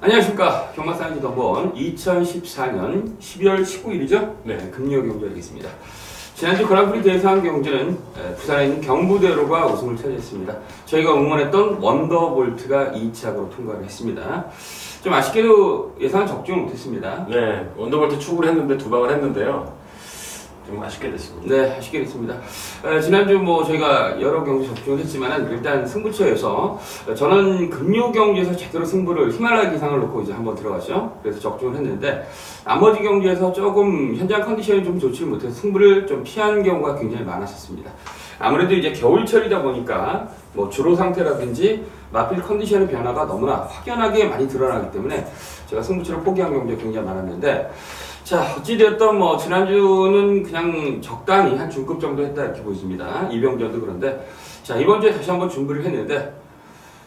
안녕하십니까. 경마사이즈 넘버원 2014년 12월 19일이죠? 네. 금요경주이겠습니다. 지난주 그랑프리 대상 경주는 부산에 있는 경부대로가 우승을 차지했습니다. 저희가 응원했던 원더볼트가 2착으로 통과를 했습니다. 좀 아쉽게도 예상은 적중을 못했습니다. 네, 원더볼트 추구를 했는데 두 방을 했는데요. 좀 아쉽게 됐습니다. 네, 아쉽게 됐습니다. 지난주 저희가 여러 경주 적중을 했지만 일단 승부처에서 저는 금요 경주에서 제대로 승부를 히말라야 기상을 놓고 이제 한번 들어갔죠. 그래서 적중을 했는데 나머지 경주에서 조금 현장 컨디션이 좀 좋지 못해서 승부를 좀 피한 경우가 굉장히 많았었습니다. 아무래도 이제 겨울철이다 보니까 주로 상태라든지 마필 컨디션의 변화가 너무나 확연하게 많이 드러나기 때문에 제가 승부처를 포기한 경우가 굉장히 많았는데, 자, 어찌되었던 지난주는 그냥 적당히 한 중급 정도 했다 이렇게 보입니다. 이병전도 그런데, 자, 이번 주에 다시 한번 준비를 했는데,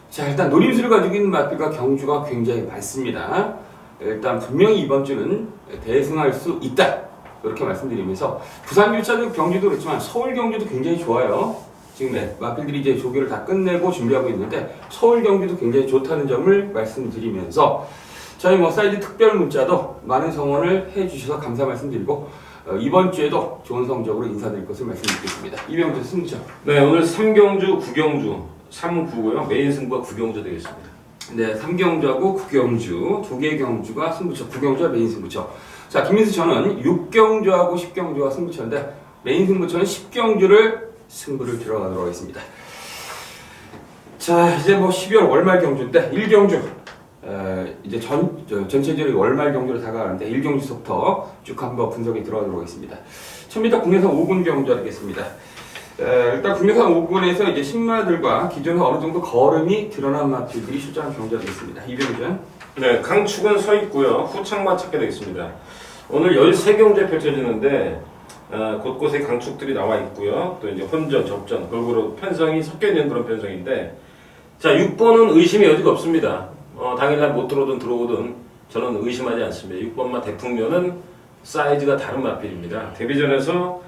자, 일단 노림수를 가지고 있는 마필과 경주가 굉장히 많습니다. 일단 분명히 이번 주는 대승할 수 있다, 이렇게 말씀드리면서, 부산 교차도 경주도 그렇지만 서울 경주도 굉장히 좋아요. 지금 마필들이 이제 조교를 다 끝내고 준비하고 있는데 서울 경주도 굉장히 좋다는 점을 말씀드리면서, 저희 사이즈 특별 문자도 많은 성원을 해주셔서 감사 말씀드리고, 이번 주에도 좋은 성적으로 인사드릴 것을 말씀드리겠습니다. 이병주 승부처. 네, 오늘 3경주, 9경주, 3구고요. 메인 승부가 9경주 되겠습니다. 네, 3경주하고 9경주, 두 개의 경주가 승부처, 9경주와 메인 승부처. 자, 김민수 저는 6경주하고 10경주가 승부처인데 메인 승부처는 10경주를 승부를 들어가도록 하겠습니다. 자, 이제 12월 월말 경주인데 1경주. 이제 전체적으로 월말 경주로 다가가는데 1경주부터 쭉 한번 분석에 들어가도록 하겠습니다. 1000m 국내산 5군 경주 하겠습니다. 일단 국내산 5군에서 이제 신마들과 기존에 어느 정도 걸음이 드러난 마필들이 출전한 경주가 되겠습니다. 이병준. 네, 강축은 서 있고요. 후창만 찾게 되겠습니다. 오늘 13경주에 펼쳐지는데 곳곳에 강축들이 나와 있고요. 또 이제 혼전, 접전, 골고루 편성이 섞여 있는 그런 편성인데, 자, 6번은 의심의 여지가 없습니다. 당일날 못 들어오든 들어오든 저는 의심하지 않습니다. 6번마 대풍면은 사이즈가 다른 마필입니다. 데뷔전에서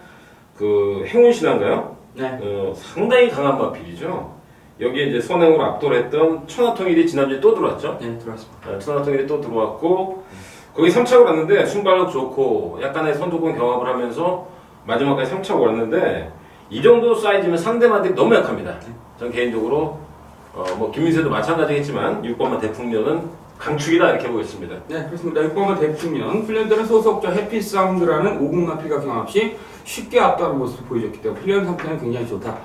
그 행운신화인가요? 네. 상당히 강한 마필이죠. 여기에 이제 선행으로 압도를 했던 천하통일이 지난주에 또 들어왔죠. 네, 들어왔습니다. 천하통일이 또 들어왔고, 거기 3착을 왔는데 순발력 좋고 약간의 선두권 경합을 하면서 마지막까지 3착을 왔는데, 이 정도 사이즈면 상대마들이 너무 약합니다. 전 개인적으로 김민세도 마찬가지겠지만 6번마 대풍면은 강축이다 이렇게 보겠습니다. 네, 그렇습니다. 6번마 대풍면 훈련되는 소속자 해피사운드라는 5군 마필과 경합 시 쉽게 압도하는 모습을 보여줬기 때문에 훈련 상태는 굉장히 좋다.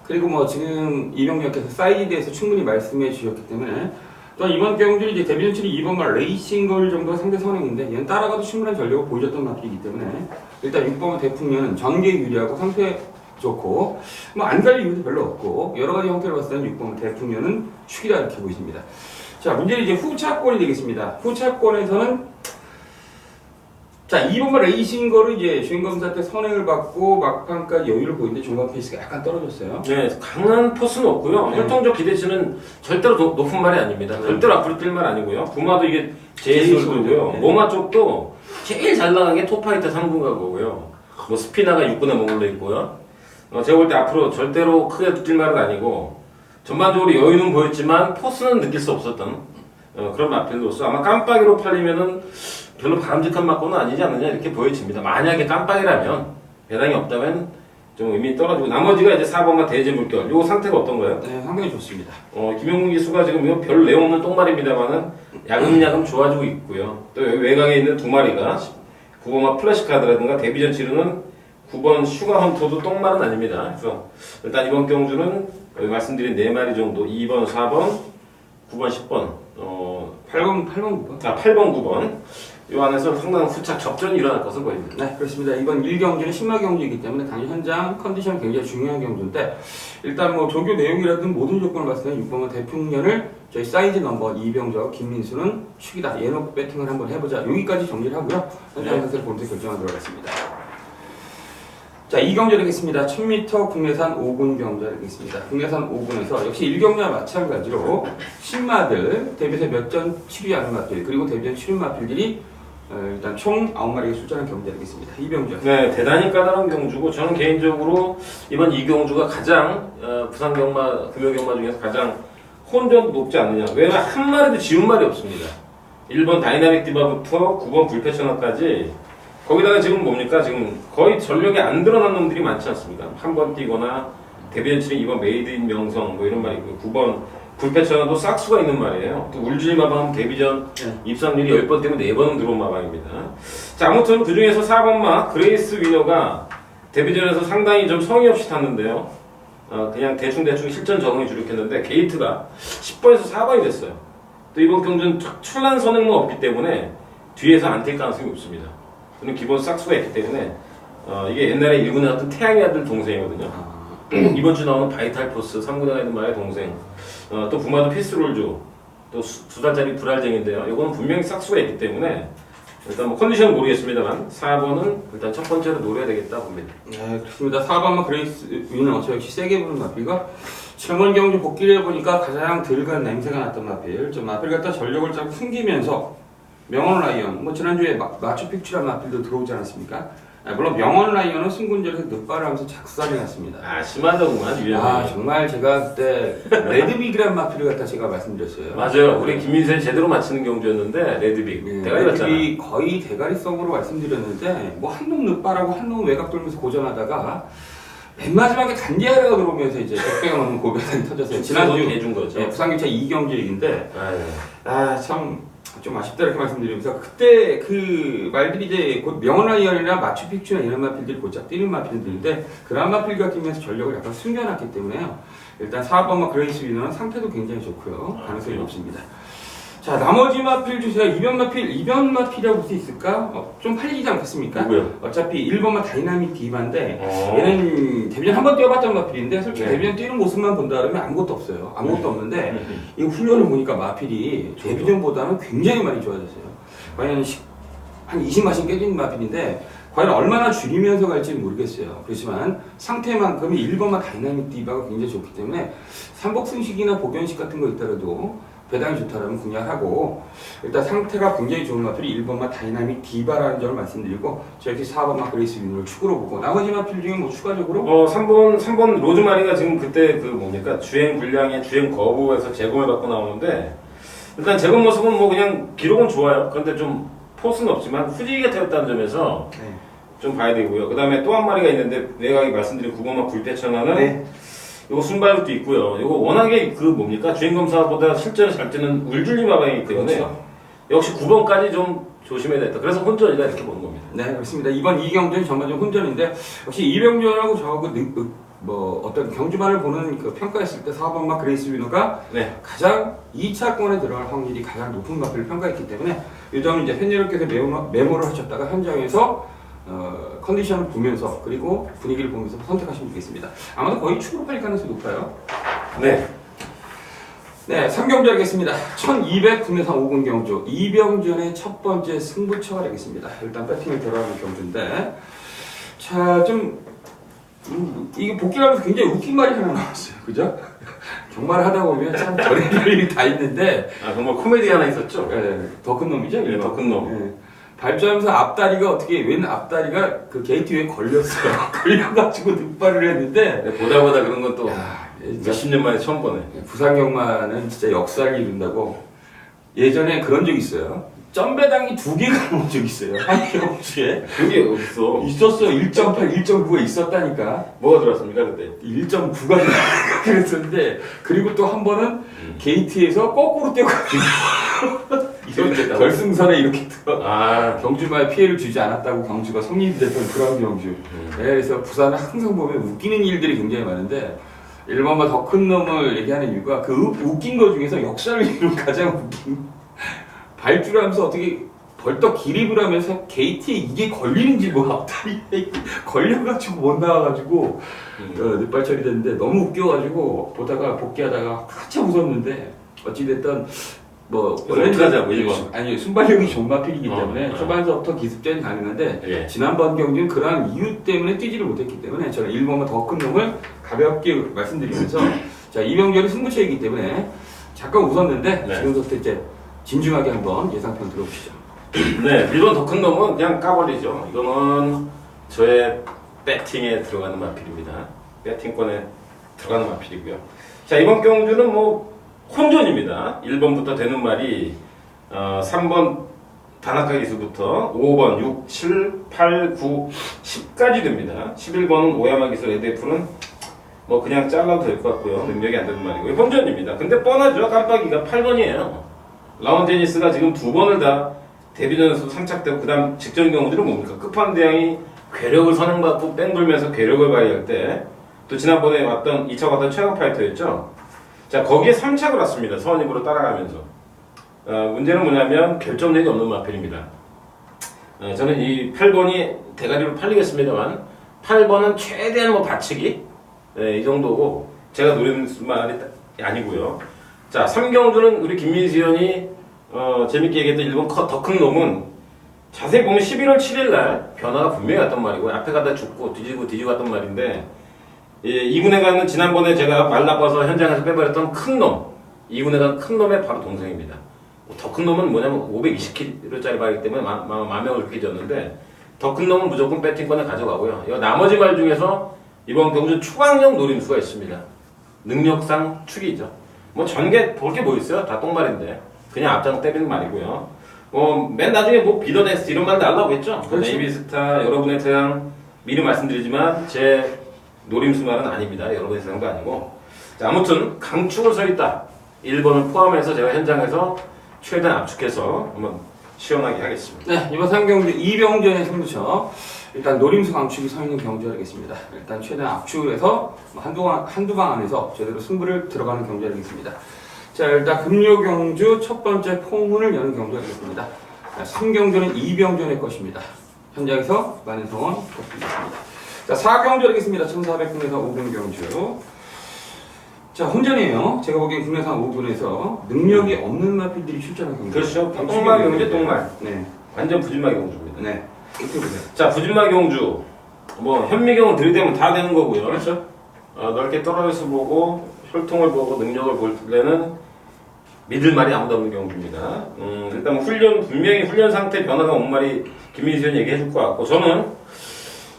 그리고 지금 이병렬께서 사이즈에 대해서 충분히 말씀해 주셨기 때문에, 또 이번 경주는 이제 데뷔 전출이 2번마 레이싱걸 정도가 상대 선행인데 얘는 따라가도 충분한 전력을 보여줬던 마필이기 때문에 일단 6번마 대풍면은 전개 유리하고 상태 좋고 안 갈릴 이유도 별로 없고 여러 가지 형태로 봤을 때는 6번 대풍면은 축이다 이렇게 보이십니다. 자, 문제는 이제 후차권이 되겠습니다. 후차권에서는 자, 2번마 레이싱거를 이제 주행검사 때 선행을 받고 막판까지 여유를 보이는데 중간 페이스가 약간 떨어졌어요. 네, 강한 포스는 없고요. 혈통적 기대치는 절대로 높은 말이 아닙니다. 절대로 앞으로 뛸 말 아니고요. 부마도 이게 제이솔드고요. 네. 모마 쪽도 제일 잘 나간 게 토파이터 3군 가고요. 스피나가 6군에 머물러 있고요. 제가 볼 때 앞으로 절대로 크게 뛸 말은 아니고, 전반적으로 여유는 보였지만 포스는 느낄 수 없었던 그런 마필로서 아마 깜빡이로 팔리면은 별로 바람직한 마권은 아니지 않느냐 이렇게 보여집니다. 만약에 깜빡이라면, 배당이 없다면 좀 의미 떨어지고, 나머지가 이제 4번마 대제 물결. 요 상태가 어떤가요? 네, 상당히 좋습니다. 김용문 기수가 지금 별 내용 없는 똥말입니다만은 야금야금 좋아지고 있고요. 또 여기 외곽에 있는 두 마리가 9번마 플래시카드라든가 데뷔전 치르는 9번 슈가헌터도 똥말은 아닙니다. 그래서 일단 이번 경주는 여기 말씀드린 4마리 정도, 2번, 4번, 9번, 10번, 8번, 9번. 8번, 9번. 이 안에서 상당한 후착 접전이 일어날 것으로 보입니다. 네, 그렇습니다. 이번 1경주는 신마 경주이기 때문에 당연히 현장 컨디션 굉장히 중요한 경주인데, 일단 조교 내용이라든 모든 조건을 봤을 때 6번마 대풍년을 저희 사이즈 넘버 이병주와 김민수는 축이다. 예놓고 배팅을 한번 해보자. 여기까지 정리를 하고요. 현장 상태를 보면서 결정하도록 하겠습니다. 자, 2경주 되겠습니다. 1000m 국내산 5군 경주 되겠습니다. 국내산 5군에서 역시 1경주와 마찬가지로 신마들, 데뷔전 몇 전 7위하는 마필, 그리고 데뷔전 7위 마필들이 일단 총 9마리가 출전한 경주가 되겠습니다. 이병주. 네, 대단히 까다로운 경주고, 저는 개인적으로 이번 이 경주가 가장 부산 경마, 금요 경마 중에서 가장 혼전도 높지 않느냐. 왜냐면 한 마리도 지운 말이 없습니다. 1번 다이나믹 디바부터 9번 불패셔널까지 거기다가 지금 뭡니까? 지금 거의 전력이 안 드러난 놈들이 많지 않습니까? 한 번 뛰거나 데뷔전치는 2번 메이드 인 명성 뭐 이런 말이 있고 9번 불패셔널도 싹수가 있는 말이에요. 또 울주리 마방 데뷔전 입상률이 10번 때문에 4번은 들어온 마방입니다. 자, 아무튼 그 중에서 4번마 그레이스 위너가 데뷔전에서 상당히 좀 성의 없이 탔는데요. 그냥 대충 실전 적응에 주력했는데 게이트가 10번에서 4번이 됐어요. 또 이번 경주는 출란 선행만 없기 때문에 뒤에서 안 뛸 가능성이 없습니다. 그는 기본 싹수가 있기 때문에 이게 옛날에 1군에 나왔던 태양의 아들 동생이거든요. 이번 주 나오는 바이탈 포스 3군에 있는 말의 동생. 또 부마도 피스롤주 또 2살짜리 불알쟁인데요. 이거는 분명히 싹수가 있기 때문에 일단 뭐 컨디션은 모르겠습니다만 4번은 일단 첫 번째로 노려야 되겠다 봅니다. 네, 그렇습니다. 4번마 그레이스 위너 저 역시 세게 부른 마필과 지난번 경주 복귀를 해보니까 가장 덜 간 냄새가 났던 마필. 좀 마필 갖다 전력을 좀 숨기면서 명언 라이언, 뭐 지난주에 마추픽추란 마필도 들어오지 않았습니까? 물론 명언 라이언은 승군절에서 늑발을 하면서 작살이 났습니다. 심하더구만 유연이. 정말 제가 그때 레드빅이란 마필을 갖다 제가 말씀드렸어요. 맞아요. 우리 김민세 제대로 맞히는 경주였는데 레드빅. 네, 대가리 같잖아. 레드빅이 거의 대가리성으로 말씀드렸는데 뭐 한 놈 늑발하고 한 놈 외곽 돌면서 고전하다가 맨 마지막에 단지하려가 들어오면서 이제 100배가 넘는 고배단이 터졌어요. 지난주 해준 거죠. 네, 부산경차 2경기 얘기인데 아유. 참 좀 아쉽다 이렇게 말씀드리면서 그때 그 말들이 이제 곧 명언라이언이나 마추픽추나 이런 마필들이 곧잘 뛰는 마필들인데 그런 마필과 뛰면서 전력을 약간 숨겨놨기 때문에요. 일단 4번마 그레이스 위너는 상태도 굉장히 좋고요. 가능성이 높습니다. 자, 나머지 마필 주세요. 이변 마필이라고 볼 수 있을까? 좀 팔리지 않겠습니까? 누구요? 어차피 1번마 다이나믹 디바인데 얘는 데뷔전 한번 뛰어봤던 마필인데 솔직히 데뷔전 뛰는 모습만 본다 그러면 아무것도 없어요. 아무것도 없는데 이 훈련을 보니까 마필이 데뷔전보다는 굉장히 많이 좋아졌어요. 과연 한 20마신 깨진 마필인데 과연 얼마나 줄이면서 갈지는 모르겠어요. 그렇지만 상태만큼이 1번마 다이나믹 디바가 굉장히 좋기 때문에 삼복승식이나 복연식 같은 거 있더라도 배당이 좋다라면 공략하고 일단 상태가 굉장히 좋은 마필이 1번마 다이나믹 디바라는 점을 말씀드리고 저렇게 4번마 그레이스 위너를 축으로 보고 나머지 마필 중에 뭐 추가적으로 3번 로즈마리가 지금 그때 그 뭡니까 주행 분량에 주행 거부에서 제공을 받고 나오는데 일단 제공 모습은 뭐 그냥 기록은 좋아요. 그런데 좀 포스는 없지만 후지기가 되었다는 점에서 좀 봐야 되고요. 그 다음에 또 한 마리가 있는데 내가 말씀드린 9번마 불패천하는 요거 순발력도 있고요. 요거 워낙에 그 뭡니까 주행검사보다 실제로 잘 뜨는 울줄리 마방이기 때문에 그렇죠. 역시 9번까지 좀 조심해야 된다. 그래서 혼전이다 이렇게 보는 겁니다. 네, 그렇습니다. 이번 2경주는 전반적으로 혼전인데 역시 이병렬하고 저하고 뭐 어떤 경주만을 보는 그 평가했을 때 4번마 그레이스 위너가 가장 2차권에 들어갈 확률이 가장 높은 마필을 평가했기 때문에 이 점은 이제 팬여러분께서 메모를 하셨다가 현장에서 컨디션을 보면서 그리고 분위기를 보면서 선택하시면 되겠습니다. 아마도 거의 축으로 팔릴 가능성이 높아요. 네. 네, 3경주 하겠습니다. 1200 국내산 5군 경주 이병전의 첫 번째 승부처가 되겠습니다. 일단 배팅을 들어가는 경주인데 자, 좀 이게 복귀를 하면서 굉장히 웃긴 말이 하나 나왔어요. 그죠? 경마를 하다 보면 참 별의별 일이 다 있는데 정말 코미디 하나 있었죠? 더 큰 놈이죠? 네, 더 큰 놈. 발주하면서 앞다리가 어떻게 왼 앞다리가 그 게이트 위에 걸렸어요. 걸려가지고 늑발을 했는데 보다 그런 건 또 몇십 년 만에 처음 보네. 부산 경마는 진짜 역사를 이룬다고 예전에 그런 적 있어요. 점배당이 2개가 나온 적 있어요. 한 경주에. 그게 어딨어? 있었어요. 1.8, 1.9가 있었다니까. 뭐가 들어왔습니까 그때? 1.9가 그랬었는데 그리고 또 한 번은 게이트에서 거꾸로 뛰어가지고 결승선에 이렇게 들어 경주마에 피해를 주지 않았다고 경주가 성립이 됐던 그런 경주. 그래서 부산은 항상 보면 웃기는 일들이 굉장히 많은데 1번마 더 큰 놈을 얘기하는 이유가 그 웃긴 거 중에서 역사를 이룬 가장 웃긴 발주를 하면서 어떻게 벌떡 기립을 하면서 게이트에 이게 걸리는지 뭐 앞다리에 걸려가지고 못 나와가지고 늑발 처리됐는데 너무 웃겨가지고 보다가 복귀하다가 한참 웃었는데 어찌됐든 뭐 어떡하자고 이거 아니 순발력이 좋은 마필이기 때문에 초반서부터 기습전이 가능한데 지난번 경기는 그러한 이유 때문에 뛰지를 못했기 때문에 저는 1번만 더 큰 놈을 가볍게 말씀드리면서 자 이병렬이 승부처이기 때문에 잠깐 웃었는데 지금부터 이제 진중하게 한번 예상편 들어보시죠. 네, 1번 더 큰 놈은 그냥 까버리죠. 이거는 저의 배팅에 들어가는 마필입니다. 배팅권에 들어가는 마필이고요. 자 이번 경주는 뭐 혼전입니다. 1번부터 되는 말이 3번 다나카 기수부터 5번, 6, 7, 8, 9, 10까지 됩니다. 11번은 오야마 기수 레드애플은 뭐 그냥 잘라도 될 것 같고요. 능력이 안 되는 말이고요. 혼전입니다. 근데 뻔하죠. 깜빡이가 8번이에요. 라운 제니스가 지금 2번을 다 데뷔전에서 상착되고 그 다음 직전 경우들은 뭡니까? 끝판대왕이 괴력을 선행받고 뺑 돌면서 괴력을 발휘할 때 또 지난번에 왔던 2차 왔던 최강 파이터였죠. 자, 거기에 3착을 왔습니다. 선입으로 따라가면서. 문제는 뭐냐면 결정력이 없는 마필입니다. 저는 이 8번이 대가리로 팔리겠습니다만 8번은 최대한 뭐 받치기 이 정도고 제가 노리는 수만이 아니고요. 자, 3경주는 우리 김민수 의원이 재밌게 얘기했던 일본 더 큰 놈은 자세히 보면 11월 7일 날 변화가 분명히 왔단 말이고 앞에 가다 죽고 뒤지고 갔단 말인데 2군에 가는 지난번에 제가 말 나빠서 현장에서 빼버렸던 큰 놈, 2군에 가는 큰 놈의 바로 동생입니다. 더 큰 놈은 뭐냐면 520kg짜리 발이기 때문에 마명을 그렇게 졌는데 더 큰 놈은 무조건 배팅권에 가져가고요. 나머지 말 중에서 이번 경주 추강력 노림수가 있습니다. 능력상 축이죠. 뭐 전개 볼 게 뭐 있어요? 다 똥말인데 그냥 앞장 때리는 말이고요. 맨 나중에 뭐 비더넥스 이런 말 날라고 했죠. 그렇죠. 네이비스타 여러분의 태양 미리 말씀드리지만 제 노림수말은 아닙니다. 여러분의 태양도 아니고. 자, 아무튼 강축을 서 있다. 1번을 포함해서 제가 현장에서 최대한 압축해서 한번 시원하게 하겠습니다. 네, 이번 3경주 2병전의 승부처 일단 노림수 강축이 서 있는 경주 하겠습니다. 일단 최대한 압축을 해서 한두 방 안에서 제대로 승부를 들어가는 경주 하겠습니다. 자, 일단 금요 경주 첫 번째 포문을 여는 경주 하겠습니다. 3경주는 2병전의 것입니다. 현장에서 많은 성원 부탁드리겠습니다. 자, 4경주 하겠습니다. 1400분에서 5분 경주. 자, 혼전이에요. 제가 보기엔 국내산 5분에서 능력이 없는 마필들이 출전한 경주. 그렇죠. 똥말 경주 똥말. 네. 완전 부진마 경주입니다. 네. 이렇게 보세요. 자, 부진마 경주. 뭐 현미경을 들이대면 다 되는 거고요. 그렇죠. 넓게 떨어져서 보고 혈통을 보고 능력을 볼 때는 믿을 말이 아무도 없는 경주입니다. 일단 분명히 훈련 상태 변화가 온 말이 김민수 의원 얘기해 줄 것 같고 저는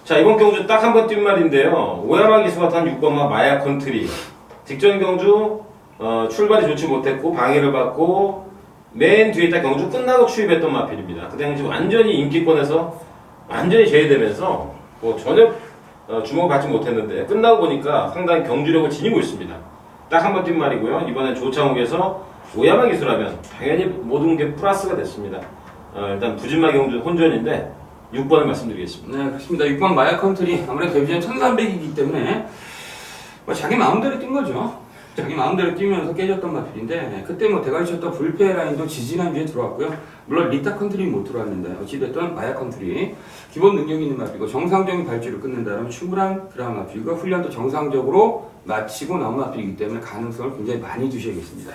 자, 이번 경주 딱 한 번 뛴 말인데요. 오야마 기수가 탄 6번마 마야 컨트리. 직전 경주 출발이 좋지 못했고 방해를 받고 맨 뒤에 딱 경주 끝나고 추입했던 마필입니다. 그 당시 완전히 인기권에서 완전히 제외되면서 뭐 전혀 주목을 받지 못했는데 끝나고 보니까 상당히 경주력을 지니고 있습니다. 딱 한 번 뛴 말이고요. 이번엔 조창욱에서 오야마 기수라면 당연히 모든 게 플러스가 됐습니다. 일단 부진마 경주 혼전인데 6번을 말씀드리겠습니다. 네, 그렇습니다. 6번 마야 컨트리 아무래도 데뷔전 1300이기 때문에 뭐 자기 마음대로 뛴 거죠. 자기 마음대로 뛰면서 깨졌던 마필인데 그때 뭐 대가리 쳤던 불페 라인도 지지난주에 들어왔고요. 물론 리타 컨트리는 못 들어왔는데 어찌됐든 마야 컨트리 기본 능력이 있는 마필이고 정상적인 발주를 끊는다면 충분한 그런 마필과 훈련도 정상적으로 마치고 나온 마필이기 때문에 가능성을 굉장히 많이 두셔야겠습니다.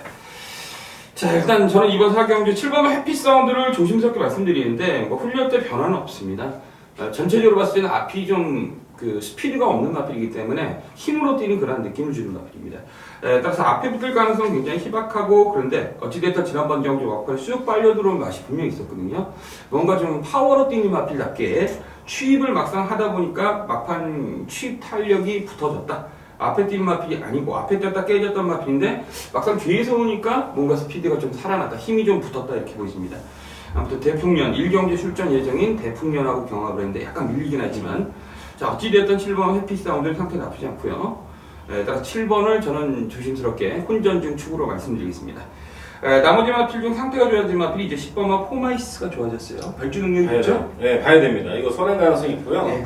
자, 일단 저는 이번 4경주 7번 해피 사운드를 조심스럽게 말씀드리는데 뭐 훈련 때 변화는 없습니다. 전체적으로 봤을 때는 앞이 좀 그 스피드가 없는 마필이기 때문에 힘으로 뛰는 그런 느낌을 주는 마필입니다. 따라서 앞에 붙을 가능성은 굉장히 희박하고 그런데 어찌됐든 지난번 경주 막판에 쑥 빨려 들어온 맛이 분명히 있었거든요. 뭔가 좀 파워로 뛰는 마필답게 취입을 막상 하다 보니까 막판 취입 탄력이 붙어졌다. 앞에 뛰는 마필이 아니고 앞에 뛰었다 깨졌던 마필인데 막상 뒤에서 오니까 뭔가 스피드가 좀 살아났다. 힘이 좀 붙었다 이렇게 보입니다. 아무튼 대풍년 1경주 출전 예정인 대풍년하고 경합을 했는데 약간 밀리긴 하지만 자, 어찌됐든 7번 해피 사운드 상태 나쁘지 않고요. 따라서 7번을 저는 조심스럽게 혼전 중 축으로 말씀드리겠습니다. 나머지 마필 중 상태가 좋아진 마필이 이제 10번마 포마이스가 좋아졌어요. 발주 능력이 있죠? 네, 봐야 됩니다. 이거 선행 가능성이 있고요. 네.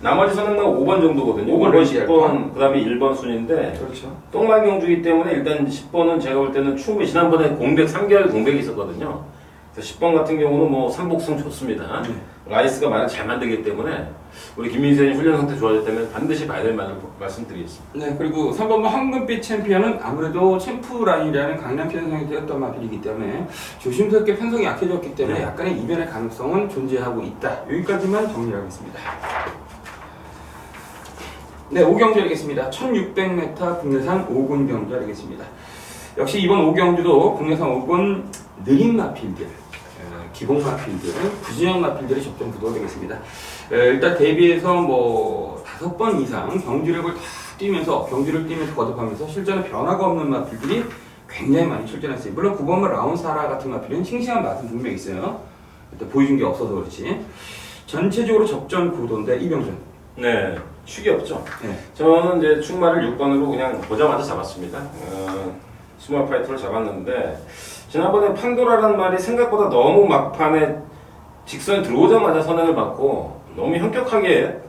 나머지 선행만 5번 정도거든요. 5번, 10번, 그 다음에 1번 순인데 그렇죠. 똥말 경주이기 때문에 일단 10번은 제가 볼 때는 충분히 지난번에 공백 3개월 공백이 있었거든요. 그래서 10번 같은 경우는 뭐 삼복승 좋습니다. 라이스가 말을 잘 만들기 때문에 우리 김민수 의원이 훈련 상태 좋아졌다면 반드시 봐야 될 말을 말씀드리겠습니다. 네, 그리고 3번마 황금빛 챔피언은 아무래도 챔프 라인이라는 강남 편성이 되었던 마필이기 때문에 조심스럽게 편성이 약해졌기 때문에 네. 약간의 이변의 가능성은 존재하고 있다. 여기까지만 정리하겠습니다. 네, 5경주 하겠습니다. 1600m 국내산 5군 경주 하겠습니다. 역시 이번 5경주도 국내산 5군 느린 마필들, 기본 마필들, 부진형 마필들이 접종 구도가 되겠습니다. 일단 대비해서 뭐 5번 이상 경주력을 다 뛰면서 경주를 뛰면서 거듭하면서 실전에 변화가 없는 마필들이 굉장히 많이 출전했어요. 물론 9번마 라운사라 같은 마필은 싱싱한 맛은 분명히 있어요. 그때 보여준 게 없어서 그렇지. 전체적으로 적전 구도인데 이병준. 네, 축이 없죠. 네. 저는 이제 축마를 6번으로 그냥 보자마자 잡았습니다. 스몰 파이터를 잡았는데 지난번에 판도라라는 말이 생각보다 너무 막판에 직선에 들어오자마자 선행을 받고 너무 현격하게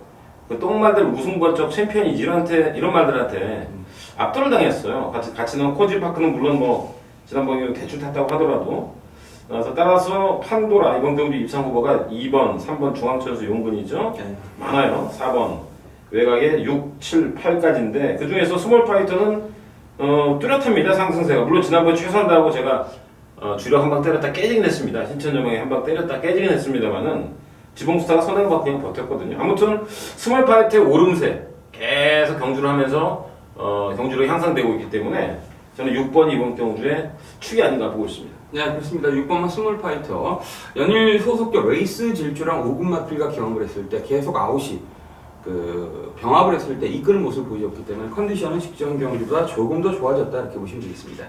그 똥말들 우승번쩍 챔피언이지 이런 말들한테 압도를 당했어요. 같이 넣은 코지파크는 물론 뭐 지난번에 대충 탔다고 하더라도 그래서 따라서 판도라 이번 경주 입상 후보가 2번, 3번 중앙천수 용근이죠. 네. 많아요. 4번 외곽에 6, 7, 8까지인데 그 중에서 스몰 파이터는 뚜렷합니다. 상승세가 물론 지난번 최선다고 제가 주력 한 방 때렸다 깨지긴 했습니다. 신천여명에 한 방 때렸다 깨지긴 했습니다만은 지봉스타가 선행받고 그냥 버텼거든요. 아무튼 스몰 파이터의 오름세 계속 경주를 하면서 경주로 향상되고 있기 때문에 저는 6번 이번 경주에 축이 아닌가 보고 있습니다. 네, 그렇습니다. 6번마 스몰 파이터. 연일 소속교 레이스 질주랑 5군 마필과 경험을 했을 때 계속 아웃이 병합을 했을 때 이끄는 모습을 보여줬기 때문에 컨디션은 직전 경주보다 조금 더 좋아졌다 이렇게 보시면 되겠습니다.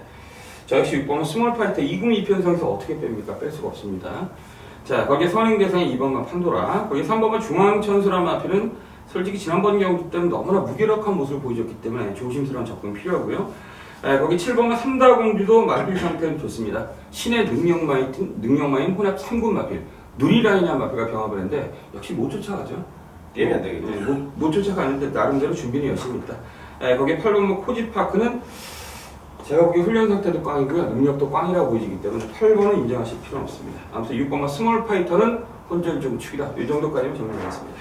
자, 역시 6번은 스몰 파이터 2군 2편성에서 어떻게 뺍니까? 뺄 수가 없습니다. 자, 거기에 선행 대상이 2번마 판도라, 거기 3번마 중앙천수라 마필은 솔직히 지난번 경주 때는 너무나 무기력한 모습을 보여줬기 때문에 조심스러운 접근이 필요하고요. 거기 7번과 3다공주도 마필 상태는 좋습니다. 신의 능력마인 혼합 3군 마필, 누리라인이라는 마필과 병합을 했는데 역시 못 쫓아가죠. 게임이 안 되겠죠. 못 쫓아가는데 나름대로 준비는 열심히 했다. 거기 8번 코지파크는 제가 보기 훈련 상태도 꽝이고요. 능력도 꽝이라고 보이기 때문에 8번은 인정하실 필요는 없습니다. 아무튼 6번과 스몰 파이터는 혼절중 축이다. 이 정도까지는 정리하겠습니다.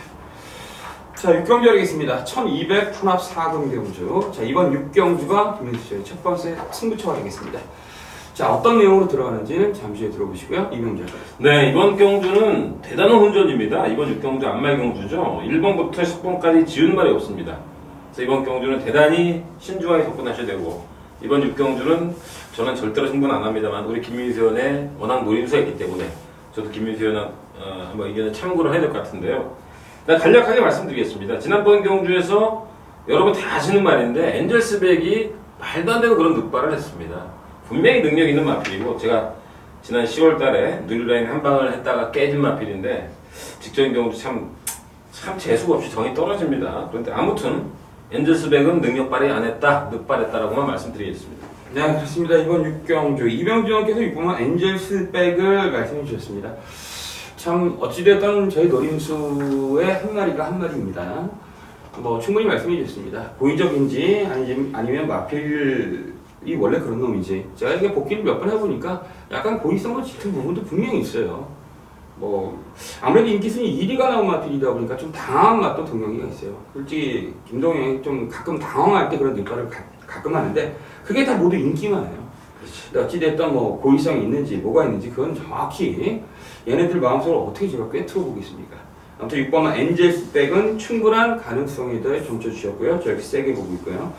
자, 6경주 하겠습니다. 1200 혼합 4금 경주. 자, 이번 6경주가 김민수 씨의 첫 번째 승부처가 되겠습니다. 자, 어떤 내용으로 들어가는지는 잠시 후에 들어보시고요. 이병주. 네, 이번 경주는 대단한 혼전입니다. 이번 6경주 안말 경주죠. 1번부터 10번까지 지운 말이 없습니다. 그래서 이번 경주는 대단히 신중하게 접근하셔야 되고 이번 6경주는 저는 절대로 승부는 안 합니다만 우리 김민수 의원의 워낙 노림수가 있기 때문에 저도 김민수 의원 한번 의견을 참고를 해야 될 것 같은데요. 간략하게 말씀드리겠습니다. 지난번 경주에서 여러분 다 아시는 말인데 엔젤스백이 말도 안 되는 그런 늑발을 했습니다. 분명히 능력 있는 마필이고 제가 지난 10월 달에 누리라인 한 방을 했다가 깨진 마필인데 직전 경주 참 재수가 없이 정이 떨어집니다. 그런데 아무튼 엔젤스백은 능력 발휘 안 했다, 늑발했다라고만 말씀드리겠습니다. 네, 그렇습니다. 이번 6경주 이병주 의원께서 6번만 엔젤스백을 말씀해 주셨습니다. 참 어찌됐든 저희 노림수의 한 마리가 한 마리입니다. 뭐 충분히 말씀해 주셨습니다. 고의적인지 아니면 마필이 원래 그런 놈인지 제가 이게 복귀를 몇 번 해보니까 약간 고의성을 짙은 부분도 분명히 있어요. 뭐 아무래도 인기순위 1위가 나온 마필이다 보니까 좀 당황한 맛도 동영이가 있어요. 솔직히 김동영이 좀 가끔 당황할 때 그런 늑발을 가끔 하는데 그게 다 모두 인기만 해요. 어찌됐든 뭐 고의성이 있는지 뭐가 있는지 그건 정확히 얘네들 마음속을 어떻게 제가 꿰뚫어 보겠습니까? 아무튼 6번은 엔젤스백은 충분한 가능성에 대해 점쳐 주셨고요. 저 이렇게 세게 보고 있고요.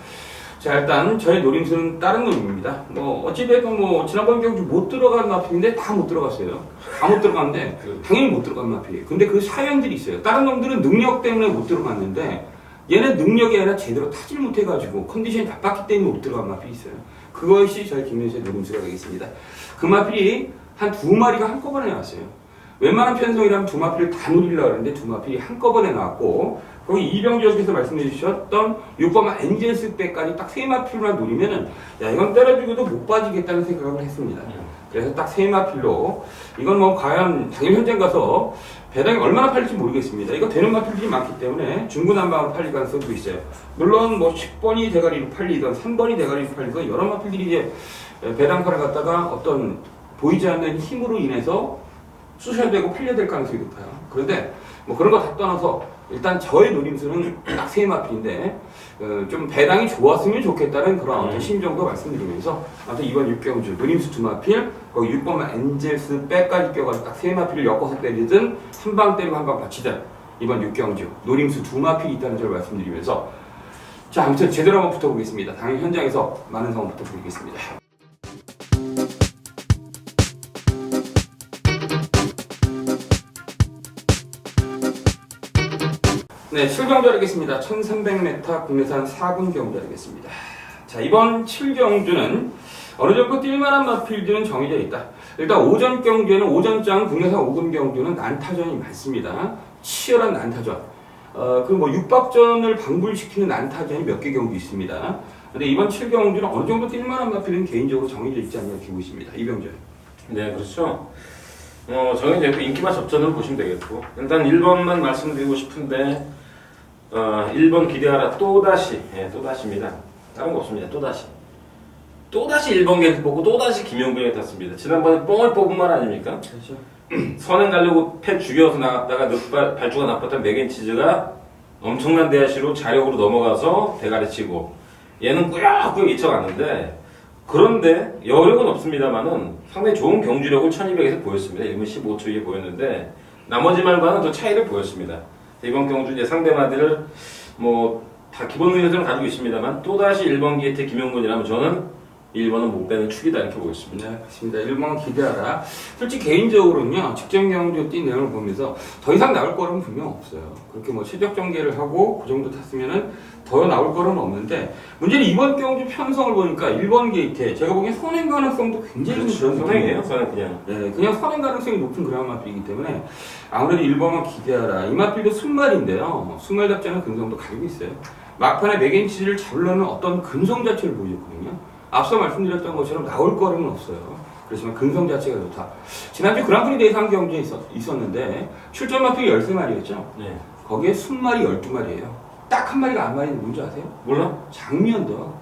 자, 일단 저의 노림수는 다른 놈입니다. 뭐 어찌됐든 뭐 지난번 경주 못 들어간 마필인데 다 못 들어갔어요. 다 못 들어갔는데 당연히 못 들어간 마필이에요. 근데 그 사연들이 있어요. 다른 놈들은 능력 때문에 못 들어갔는데 얘는 능력이 아니라 제대로 타질 못해가지고 컨디션이 나빴기 때문에 못 들어간 마필이 있어요. 그것이 저희 김민수의 노림수가 되겠습니다. 그 마필이 한 두 마리가 한꺼번에 나왔어요. 웬만한 편성이라면 두 마필을 다 노리려고 하는데 두 마필이 한꺼번에 나왔고 거기 이병주께서 말씀해 주셨던 6번만 엔젤스백까지 딱 세 마필만 노리면은 야 이건 때려주고도 못 빠지겠다는 생각을 했습니다. 그래서 딱 세 마필로 이건 뭐 과연 당일 현장 가서 배당이 얼마나 팔릴지 모르겠습니다. 이거 되는 마필들이 많기 때문에 중구난방으로 팔릴 가능성도 있어요. 물론 뭐 10번이 대가리로 팔리던 3번이 대가리로 팔리던 여러 마필들이 이제 배당파를 갖다가 어떤 보이지 않는 힘으로 인해서 쑤셔되고 팔려야 될 가능성이 높아요. 그런데 뭐 그런 거 다 떠나서 일단 저의 노림수는 딱 세 마필인데 좀 배당이 좋았으면 좋겠다는 그런 어떤 심정도 말씀드리면서 아무튼 이번 6경주 노림수 두 마필 거기 6번만 엔젤스 백까지 껴가지고 딱 세 마필을 엮어서 때리든 한 방 때리고 한 방 받치든 이번 6경주 노림수 두 마필이 있다는 걸 말씀드리면서 자 아무튼 제대로 한번 붙어보겠습니다. 당일 현장에서 많은 상황 붙어보겠습니다. 네, 7경주 하겠습니다. 1300m 국내산 4군 경주 하겠습니다. 자, 이번 7경주는 어느 정도 뛸만한 마필드는 정해져 있다. 일단 오전 경주에는 오전장 국내산 5군 경주는 난타전이 많습니다. 치열한 난타전. 그리고 뭐 육박전을 방불시키는 난타전이 몇 개 경주 있습니다. 근데 이번 7경주는 어느 정도 뛸만한 마필은 개인적으로 정해져 있지 않냐 기고 있습니다. 이병준. 네, 그렇죠. 정해져 있고 인기만 접전을 보시면 되겠고 일단 1번만 말씀드리고 싶은데 1번 기대하라 또다시 또다시입니다. 다른 거 없습니다. 또다시 1번 계획 보고 또다시 김용근에 탔습니다. 지난번에 뽕을 뽑은 말 아닙니까? 그렇죠. 선행 가려고 패 죽여서 나갔다가 발주가 나빴던 맥앤치즈가 엄청난 대하시로 자력으로 넘어가서 대가리 치고 얘는 꾸역꾸역 이쳐갔는데 그런데 여력은 없습니다만은 상당히 좋은 경주력을 1200에서 보였습니다. 1분 15초에 보였는데 나머지 말과는 더 차이를 보였습니다. 이번 경주 이제 상대마디를 뭐 다 기본 능력들은 가지고 있습니다만 또다시 1번 게이트 김용근이라면 저는 1번은 못 빼는 축이다 이렇게 보겠습니다. 네, 그렇습니다. 1번 기대하라. 솔직히 개인적으로는요, 직전 경주 뛴 내용을 보면서 더 이상 나올 거는 분명 없어요. 그렇게 뭐 최적 전개를 하고 그 정도 탔으면은 더 나올 거는 없는데, 문제는 이번 경주 편성을 보니까 1번 게이트에 제가 보기엔 선행 가능성도 굉장히 그렇죠. 높은 선행이에요. 선행 그냥. 네, 그냥 선행 가능성이 높은 그런 마필이기 때문에 아무래도 1번만 기대하라. 이 마필도 순말인데요. 순말답지 않은 근성도 가지고 있어요. 막판에 맥앤치즈를 잡으려는 어떤 근성 자체를 보여줬거든요. 앞서 말씀드렸던 것처럼 나올 거는 없어요. 그렇지만 근성 자체가 좋다. 지난주 그랑프리 대상 경주에 있었는데 출전 마필이 13마리였죠. 네. 거기에 순말이 12마리예요. 딱 한 마리가 안 말리는 뭔지 아세요? 몰라? 장미연도.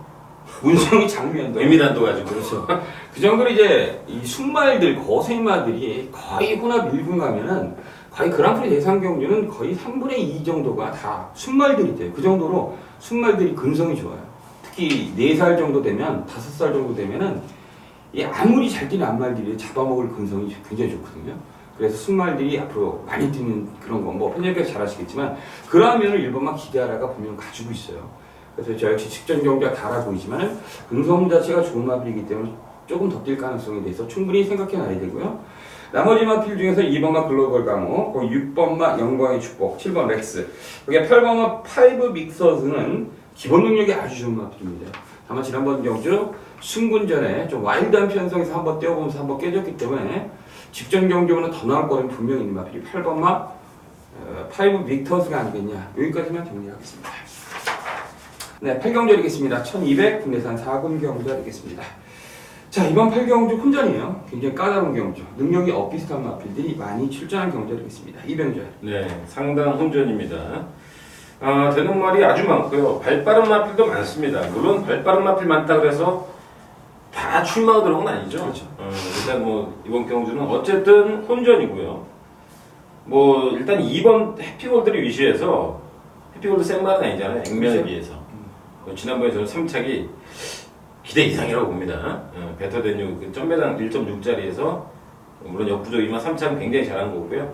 문성이 장미연도. 의미단도 가지고. 그렇죠. 그 정도로 이제 이 순말들, 거세마들이 거의 혼합 1군 가면은 거의 그랑프리 대상 경주는 거의 3분의 2 정도가 다 순말들이 돼요. 그 정도로 순말들이 근성이 좋아요. 특히 4살 정도 되면, 5살 정도 되면은 이 아무리 잘 뛰는 암말들이 잡아먹을 근성이 굉장히 좋거든요. 그래서 순말들이 앞으로 많이 뛰는 그런 건 뭐 편집에서 잘 아시겠지만 그러면은 1번만 기대하라가 분명 가지고 있어요. 그래서 저 역시 직전 경기가 달아 보이지만 근성 자체가 좋은 마필이기 때문에 조금 더 뛸 가능성에 대해서 충분히 생각해 놔야 되고요. 나머지 마필 중에서 2번마 글로벌 강호, 6번마 영광의 축복, 7번 렉스, 여기 8번마 파이브 믹서스는 기본 능력이 아주 좋은 마필입니다. 다만 지난번 경주 승군전에 좀 와일드한 편성에서 한번 떼어보면서 한번 깨졌기 때문에 직전 경주보다 더 나올 거는 분명히 있는 마필이 8번마 파이브 빅터스가 아니겠냐. 여기까지만 정리하겠습니다. 네, 8경주 되겠습니다. 1200 국내산 4군 경주 되겠습니다. 자, 이번 8경주 혼전이에요. 굉장히 까다로운 경주. 능력이 엇비슷한 마필들이 많이 출전한 경주 되겠습니다. 이병준. 네, 상당 혼전입니다. 되는 말이 아주 많고요. 발빠른 마필도 많습니다. 물론 발빠른 마필 많다 그래서 다 출마가 들어온 건 아니죠. 그렇죠. 일단 뭐 이번 경주는 어쨌든 혼전이고요. 뭐 일단 2번 해피골드를 위시해서 해피골드 생말은 아니잖아요. 액면에 그렇죠. 비해서. 지난번에 저는 3착이 기대 이상이라고 봅니다. 베터데뉴 그 점배당 1.6짜리에서 물론 역부족이지만 3착은 굉장히 잘한 거고요.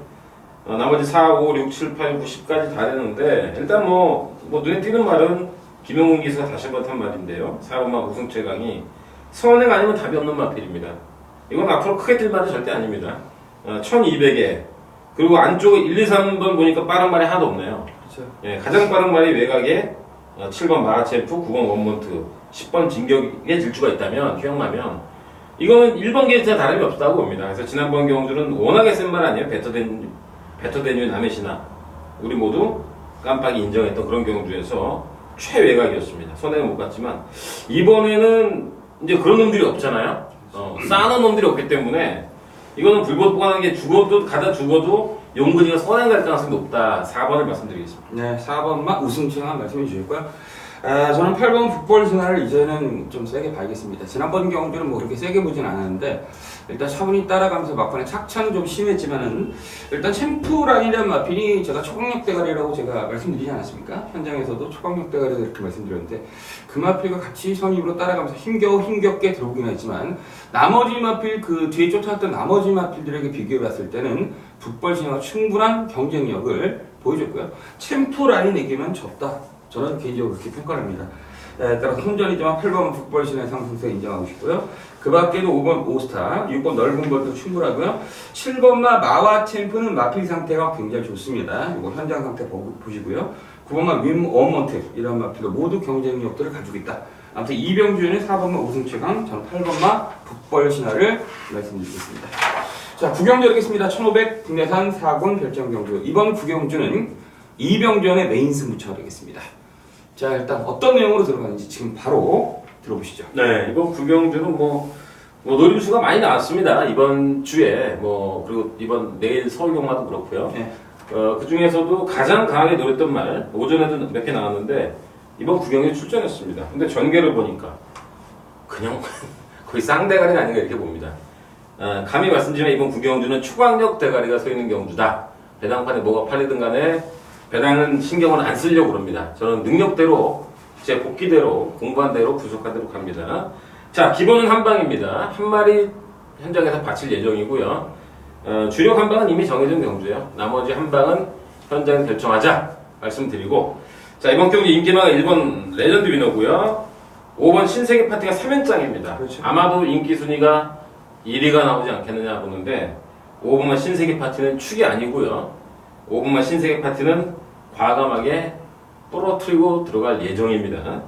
나머지 4, 5, 6, 7, 8, 9, 10까지 다 되는데 일단 뭐 눈에 띄는 말은 김용훈 기수가 다시 한번 탄 말인데요. 4번마 우승 최강이 선행 아니면 답이 없는 마필입니다. 이건 앞으로 크게 뛸 말은 절대 아닙니다. 1200에 그리고 안쪽에 1, 2, 3번 보니까 빠른 말이 하나도 없네요. 그렇죠. 예, 가장 빠른 말이 외곽에 7번 마라체프, 9번 원몬트, 10번 진격의 질주가 있다면 기억나면 이거는 1번 게이트와 다름이 없다고 봅니다. 그래서 지난번 경주는 워낙에 센 말 아니에요. 베터데뉴 남해시나 우리 모두 깜빡이 인정했던 그런 경주에서 최외곽이었습니다. 선행은 못 갔지만 이번에는 이제 그런 놈들이 없잖아요. 쌓아놓은 놈들이 없기 때문에 이거는 불법보관한 게 가다 죽어도 용근이가 선행 갈 가능성이 높다. 4번을 말씀드리겠습니다. 네, 4번마 우승칭한 말씀해 주셨고요. 저는 8번 북벌 신화를 이제는 좀 세게 봐야겠습니다. 지난번 경주는 뭐 그렇게 세게 보진 않았는데 일단 차분히 따라가면서 막판에 착차는 좀 심했지만은 일단 챔프라인이라는 마필이 제가 초강력 대가리라고 제가 말씀드리지 않았습니까? 현장에서도 초강력 대가리라고 이렇게 말씀드렸는데 그 마필과 같이 선입으로 따라가면서 힘겹게 들어오긴 했지만 나머지 마필 그 뒤에 쫓아왔던 나머지 마필들에게 비교해 봤을 때는 북벌 신화가 충분한 경쟁력을 보여줬고요. 챔프라인에게만 졌다. 저는 개인적으로 그렇게 평가를 합니다. 따라서 혼전이지만 8번 북벌 신화의 상승세 인정하고 싶고요. 그 밖에도 5번 오스타, 6번 넓은 볼도 충분하고요. 7번마 마와 챔프는 마필 상태가 굉장히 좋습니다. 이거 현장 상태 보시고요. 9번마 윈 어먼트 이런 마필도 모두 경쟁력들을 가지고 있다. 아무튼 이병준의 4번마 우승최강, 저는 8번마 북벌신화를 말씀드리겠습니다. 자, 구경주 하겠습니다. 1500 국내산 4군 별정경주. 이번 구경주는 이병준의 메인 승부처가 되겠습니다. 자, 일단 어떤 내용으로 들어가는지 지금 바로 들어보시죠. 네, 이번 구경주는 뭐 노림수가 많이 나왔습니다. 이번 주에 그리고 이번 내일 서울경마도 그렇고요. 네. 그 중에서도 가장 강하게 노렸던 말 오전에도 몇 개 나왔는데 이번 구경에 출전했습니다. 근데 전개를 보니까 그냥 거의 쌍대가리는 아닌가 이렇게 봅니다. 감히 말씀드리면 이번 구경주는 초강력 대가리가 서 있는 경주다. 배당판에 뭐가 팔리든 간에 배당은 신경은 안 쓰려고 그럽니다. 저는 능력대로 제 복귀대로 공부한 대로 분석한 대로 갑니다. 자, 기본은 한 방입니다. 한 마리 현장에서 바칠 예정이고요. 주력 한 방은 이미 정해진 경주예요. 나머지 한 방은 현장 결정하자 말씀드리고, 자, 이번 경기 인기마가 1번 레전드 위너고요. 5번 신세계 파티가 3연장입니다. 그렇죠. 아마도 인기 순위가 1위가 나오지 않겠느냐 보는데 5번만 신세계 파티는 축이 아니고요. 5번만 신세계 파티는 과감하게 부러뜨리고 들어갈 예정입니다.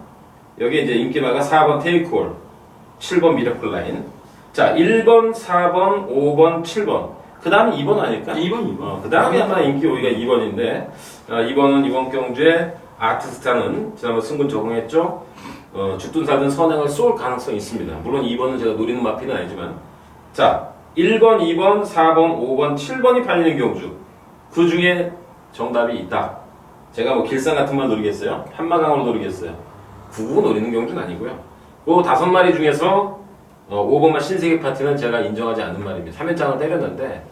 여기 이제 인기마가 4번 테이크홀, 7번 미라클 라인. 자, 1번, 4번, 5번, 7번. 그 다음이 2번 아닐까? 2번. 그 다음이 아마 인기 5위가 2번인데, 2번은 이번 경주에 아트스타는 지난번 승분 적응했죠? 죽든 살든 선행을 쏠 가능성이 있습니다. 물론 2번은 제가 노리는 마피는 아니지만. 자, 1번, 2번, 4번, 5번, 7번이 팔리는 경주. 그 중에 정답이 있다. 제가 뭐 길상 같은 말 노리겠어요? 한마강으로 노리겠어요? 9구 노리는 경주는 아니고요. 그 5마리 중에서 5번만 신세계 파티는 제가 인정하지 않는 말입니다. 3연장을 때렸는데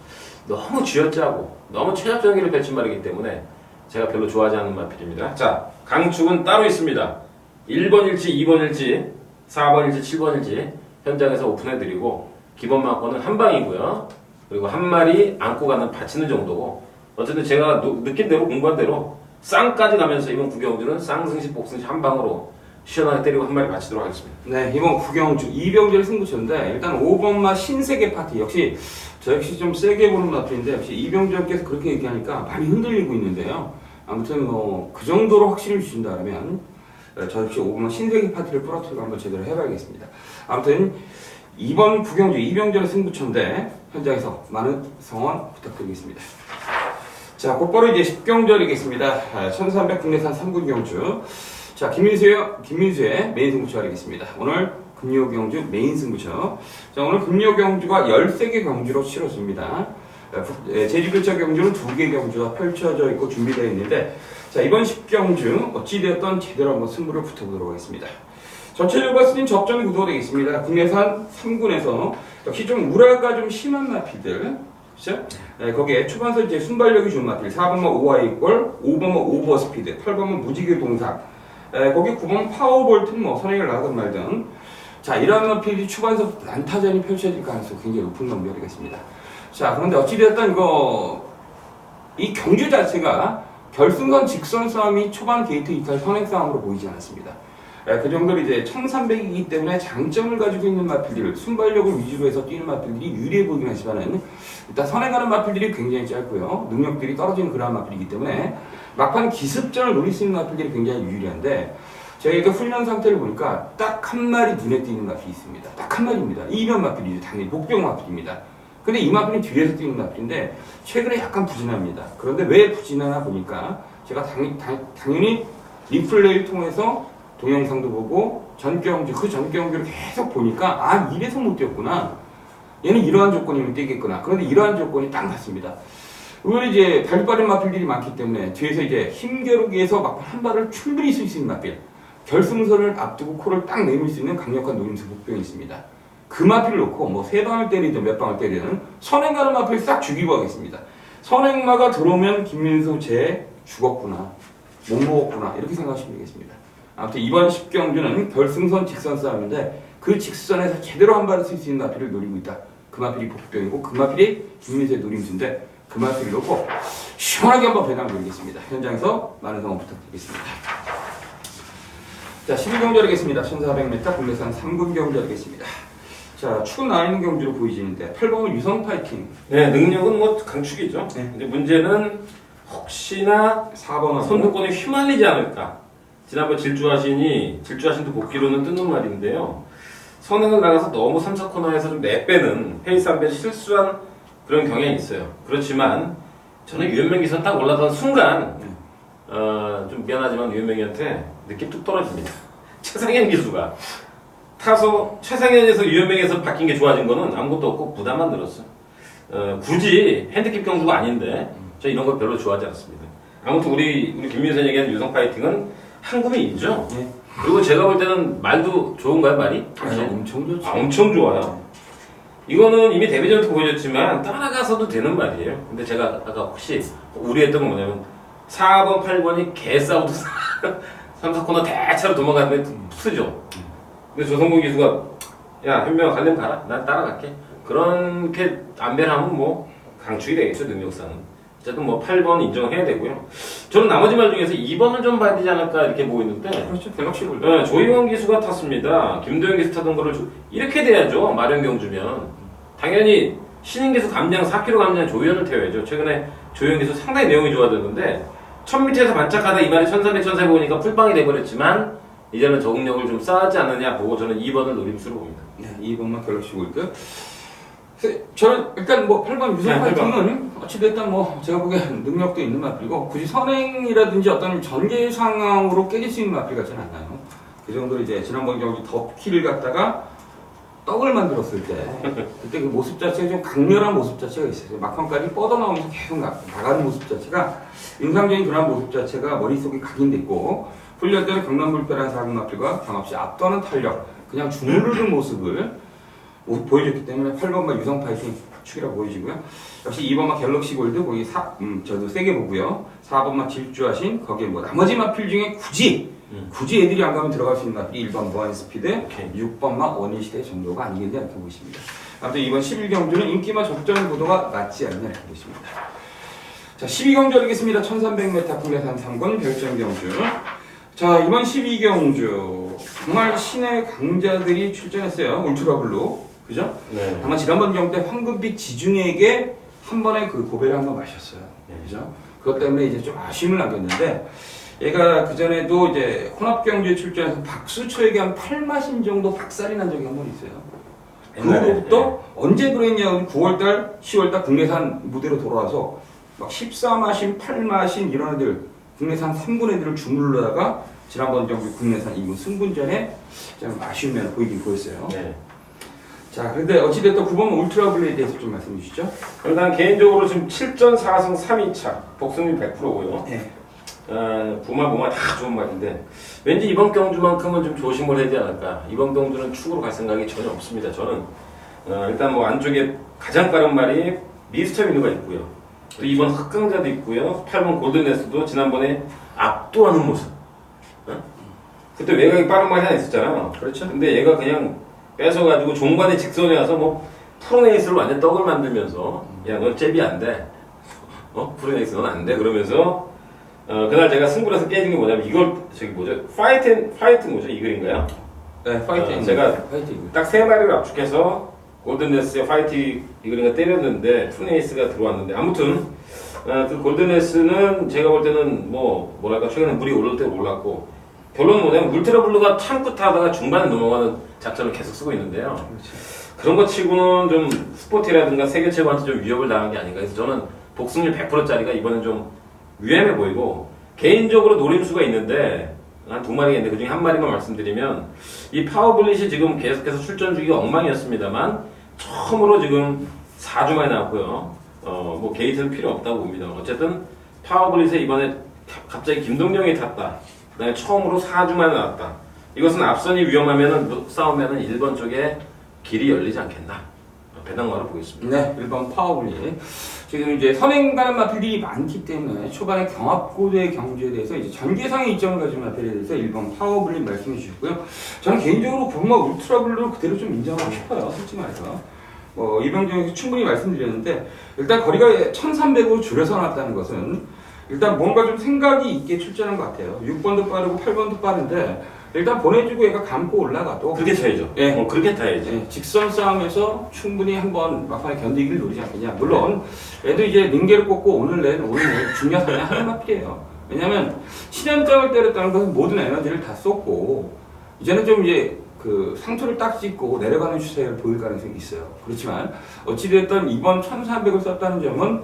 너무 쥐어짜고 너무 최악전기를 펼친 말이기 때문에 제가 별로 좋아하지 않는 마필입니다. 자, 강축은 따로 있습니다. 1번일지 2번일지 4번일지 7번일지 현장에서 오픈해드리고 기본 만권은 한 방이고요. 그리고 한 마리 안고 가는 받치는 정도고 어쨌든 제가 느낀 대로 공부한 대로 쌍까지 가면서 이번 구경주는 쌍승시 복승시 한 방으로 시원하게 때리고 한 마리 받치도록 하겠습니다. 네, 이번 구경주 이병준의 승부처인데 일단 5번마 신세계 파티 역시 저 역시 좀 세게 보는 마필인데 역시 이병준께서 그렇게 얘기하니까 많이 흔들리고 있는데요. 아무튼 그 정도로 확신을 주신다면 저 역시 5번마 신세계 파티를 부러뜨리고 한번 제대로 해봐야겠습니다. 아무튼 이번 구경주 이병준의 승부처인데 현장에서 많은 성원 부탁드리겠습니다. 자, 곧바로 이제 10경주하겠습니다. 1300 국내산 3군 경주. 자, 김민수의 메인 승부처 하겠습니다. 오늘 금요 경주 메인 승부처. 자, 오늘 금요 경주가 13개 경주로 치러집니다. 제주교차 경주는 2개 경주가 펼쳐져 있고 준비되어 있는데, 자, 이번 10경주 어찌되었던 제대로 한번 승부를 붙어보도록 하겠습니다. 전체적으로 봤을 땐 접전 구도가 되겠습니다. 국내산 3군에서 역시 좀 우라가 좀 심한 마피들, 그렇죠? 네, 거기에 초반서 이제 순발력이 좋은 마필 4번만 오아이꼴, 5번만 오버스피드, 8번만 무지개 동상, 거기 9번 파워볼트는 뭐 선행을 나가든 말든, 자, 이러한 마필이 초반서 난타전이 펼쳐질 가능성이 굉장히 높은 경기가 되겠습니다. 자, 그런데 어찌되었든 이 경주 자체가 결승선 직선 싸움이 초반 게이트 이탈 선행 싸움으로 보이지 않았습니다. 그 정도로 이제 1300이기 때문에 장점을 가지고 있는 마필들, 순발력을 위주로 해서 뛰는 마필들이 유리해 보이긴 하지만은 일단 선행하는 마필들이 굉장히 짧고요. 능력들이 떨어지는 그러한 마필이기 때문에 막판 기습전을 노릴 수 있는 마필들이 굉장히 유리한데 제가 이렇게 훈련 상태를 보니까 딱 한 마리 눈에 띄는 마필이 있습니다. 딱 한 마리입니다. 이변 마필이죠. 당연히 목병 마필입니다. 근데 이 마필은 뒤에서 뛰는 마필인데 최근에 약간 부진합니다. 그런데 왜 부진하나 보니까 제가 당연히 리플레이를 통해서 동영상도 보고 그 전 경주를 계속 보니까 이래서 못 뛰었구나. 얘는 이러한 조건이면 뛰겠구나. 그런데 이러한 조건이 딱 맞습니다. 의외로 이제 발빠른 마필들이 많기 때문에 뒤에서 이제 힘겨루기에서 막 한 발을 충분히 쓸 수 있는 마필, 결승선을 앞두고 코를 딱 내밀 수 있는 강력한 노림수 복병이 있습니다. 그 마필을 놓고 뭐 3방을 때리든 몇 방을 때리든 선행가는 마필 싹 죽이고 하겠습니다. 선행마가 들어오면 김민수 쟤 죽었구나, 못 먹었구나 이렇게 생각하시면 되겠습니다. 아무튼 이번 10경주는 결승선 직선 싸움인데 그 직선에서 제대로 한 발을 쓸 수 있는 마필을 노리고 있다. 그 마필이 복병이고 그 마필이 김민수의 노림수인데 그 마필을 놓고 시원하게 한번 배당 드리겠습니다. 현장에서 많은 성원 부탁드리겠습니다. 자, 12경주 하겠습니다. 1400m 국내산 3군 경주 하겠습니다. 자, 축은 나와 있는 경주로 보이지는데 8번은 유성 파이팅. 네, 능력은 뭐 강축이죠. 네. 근데 문제는 혹시나 4번하고 선두권에 휘말리지 않을까. 지난번 질주하신도 복귀로는 뜬는 말인데요. 선행을 나가서 너무 3, 4코너에서 좀 내빼는 페이스 한 배 실수한 그런 경향이 있어요. 그렇지만 저는 유현명 기선 딱 올라선 순간 좀 미안하지만 유현명이한테 느낌 뚝 떨어집니다. 최상현 기수가 타서 최상현에서 유현명에서 바뀐 게 좋아진 거는 아무것도 없고 부담만 늘었어요. 굳이 핸디캡 경주가 아닌데 저 이런 거 별로 좋아하지 않습니다. 아무튼 우리 김민선 얘기하는 유성 파이팅은 한국인이죠. 네. 그리고 제가 볼 때는 말도 좋은가요, 말이? 엄청 좋죠. 엄청 좋아요. 이거는 이미 데뷔전부터 보여줬지만 따라가서도 되는 말이에요. 근데 제가 아까 혹시 우려했던 건 뭐냐면 4번, 8번이 개싸우도 3, 4코너 대차로 도망갔는데 쓰죠. 근데 조성국 기수가 야 현명아 갈래면 가라. 난 따라갈게. 그렇게 안배하면 뭐 강축이 되겠죠, 능력상은. 어쨌든 뭐 8번 인정해야 되고요. 저는 나머지 말 중에서 2번을 좀 봐야 되지 않을까 이렇게 보고 있는데 그렇죠. 갤럭시 골드. 네, 조희원 기수가 탔습니다. 김도현 기수 타던 거를 이렇게 돼야죠. 마련경 주면. 당연히 신인 기수 감량 4kg 감량 조희원을 태워야죠. 최근에 조희원 기수 상당히 내용이 좋아졌는데 1000m에서 반짝하다 이말에 1300, 1400 보니까 풀빵이 돼버렸지만 이제는 적응력을 좀 쌓지 않느냐 보고 저는 2번을 노림수로 봅니다. 네, 2번만 갤럭시 골드. 저는 일단 뭐 8번 유성 파이팅은 어찌됐든 뭐 제가 보기엔 능력도 있는 마필이고 굳이 선행이라든지 어떤 전개 상황으로 깨질 수 있는 마필 같지는 않아요. 그 정도로 이제 지난번 경기 덮키를 갖다가 떡을 만들었을 때 그때 그 모습 자체가 좀 강렬한 모습 자체가 있어요. 막판까지 뻗어나오면서 계속 나가는 모습 자체가 인상적인 그런 모습 자체가 머릿속에 각인됐고 훈련 때는 경남불패라는 작은 마필과 변없이 압도하는 탄력 그냥 주무르는 모습을 보여줬기 때문에 8번만 유성 파이팅 축이라고 보여지고요. 역시 2번만 갤럭시 골드 거기 저도 세게 보고요. 4번만 질주하신 거기에 뭐 나머지 마필 중에 굳이 애들이 안 가면 들어갈 수 있는 마필이 1번 무한 스피드, 6번만 원일시대 정도가 아니겠냐 이렇게 보십니다. 아무튼 이번 11경주는 인기만 적절한 보도가 낮지 않냐 이렇게 보십니다. 자 12경주 하겠습니다. 1300m 국내산 3권 별점경주. 자 이번 12경주 정말 신의 강자들이 출전했어요. 울트라블루. 그죠? 네. 다만 지난번 경기 때 황금빛 지중에게 한 번의 그 고배를 한번 마셨어요. 그죠? 그것 때문에 이제 좀 아쉬움을 남겼는데, 얘가 그전에도 이제 혼합경주에 출전해서 박수초에게 한 8마신 정도 박살이 난 적이 한 번 있어요. 그로부터 언제 그랬냐, 9월달, 10월달 국내산 무대로 돌아와서 막 14마신, 8마신 이런 애들, 국내산 3군 애들을 주물러다가 지난번 경기 국내산 2군 승분전에 좀 아쉬움이 보이긴 보였어요. 네. 자, 근데 어찌됐든 9번 울트라블루에 대해서 좀 말씀해 주시죠. 일단 개인적으로 지금 7전 4승 3위차 복승률 100%고요. 네. 부마 다 좋은 말인데 왠지 이번 경주만큼은 좀 조심을 하지 않을까. 이번 경주는 축으로 갈 생각이 전혀 없습니다. 저는 일단 뭐 안쪽에 가장 빠른 말이 미스터 민우가 있고요. 또 2번 흑강자도 있고요. 8번 골든네스도 지난번에 압도하는 모습. 그때 외곽이 빠른 말이 하나 있었잖아. 그렇죠. 근데 얘가 그냥 뺏어가지고 종반에 직선에 와서 뭐 프로네이스를 완전 떡을 만들면서 야 너 잽이 안 돼. 프로네이스 넌 안 돼. 그러면서 그날 제가 승부를 해서 깨진 게 뭐냐면 이걸 저기 뭐죠? 파이트 뭐죠? 이 글인가요? 네, 파이팅. 제가 파이팅. 딱 세 마리를 압축해서 골든네스의 파이트 이글인가 때렸는데 프로네이스가 들어왔는데 아무튼 그 골든네스는 제가 볼 때는 뭐랄까 최근에 물이 오를 때 올랐고 결론은 뭐냐면 울트라블루가 참고 타다가 중반에 넘어가는 작전을 계속 쓰고 있는데요. 그렇죠. 그런 것 치고는 좀 스포티라든가 세계 최고한테 좀 위협을 당한 게 아닌가 해서 저는 복승률 100%짜리가 이번엔 좀 위험해 보이고 개인적으로 노림수가 있는데 한 두 마리가 있는데 그중에 한 마리만 말씀드리면 이 파워블릿이 지금 계속해서 출전 주기가 엉망이었습니다만 처음으로 지금 4주 만에 나왔고요. 뭐 게이트는 필요 없다고 봅니다. 어쨌든 파워블릿에 이번에 갑자기 김동영이 탔다. 그다음에 처음으로 4주 만에 나왔다. 이것은 앞선이 위험하면은 싸우면은 1번 쪽에 길이 열리지 않겠나. 배당마로 보겠습니다. 네, 1번 파워블리. 지금 이제 선행 가는 마필이 많기 때문에 초반에 경합고대 경주에 대해서 이제 전개상의 이점을 가진 마필에 대해서 1번 파워블리 말씀해 주셨고요. 저는 개인적으로 부마 울트라블루 그대로 좀 인정하고 싶어요. 솔직히 말해서. 이병정에서 충분히 말씀드렸는데 일단 거리가 1300으로 줄여서 나왔다는 것은 일단 뭔가 좀 생각이 있게 출전한 것 같아요. 6번도 빠르고 8번도 빠른데 일단 보내주고 얘가 감고 올라가도 그렇게 타야죠. 예. 그렇게 타야지. 예, 직선 싸움에서 충분히 한번 막판에 견디기를 노리지 않겠냐. 물론 얘도 이제 링게를 꽂고 오늘 중요한 사람이 하는 마필이에요. 왜냐면 신현장을 때렸다는 것은 모든 에너지를 다 쏟고 이제는 좀 이제 그 상투를 딱 찍고 내려가는 추세를 보일 가능성이 있어요. 그렇지만 어찌됐든 이번 1400을 썼다는 점은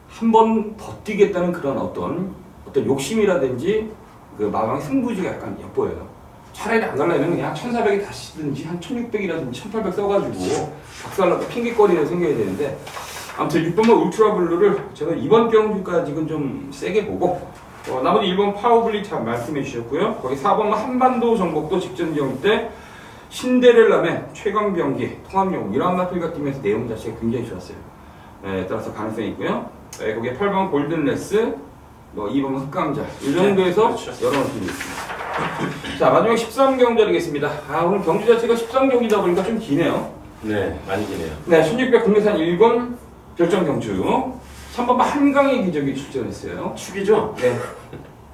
한 번 더 뛰겠다는 그런 어떤 욕심이라든지 그 마방의 승부지가 약간 엿보여요. 차라리 안 가려면 그냥 1400에 다시든지 한 1600이라든지 1800 써가지고 박살나고 핑계거리가 생겨야 되는데 아무튼 6번만 울트라블루를 제가 이번 경주까지는 좀 세게 보고 나머지 1번 파워블리 잘 말씀해 주셨고요. 거기 4번만 한반도 정복도 직전 경기 때 신데렐라맨, 최강병기, 통합용 이런 마필과 뛰면서 내용 자체가 굉장히 좋았어요. 따라서 가능성이 있고요. 거기에 8번 골든레스, 2번 흑감자 이 정도에서 그렇죠. 여러 마필이 있습니다. 자 마지막 13경절이겠습니다. 오늘 경주 자체가 13경기다 보니까 좀 기네요. 네, 많이 기네요. 네, 1600 국내산 1권 결정 경주 3번 한강의 기적이 출전했어요. 축이죠? 네.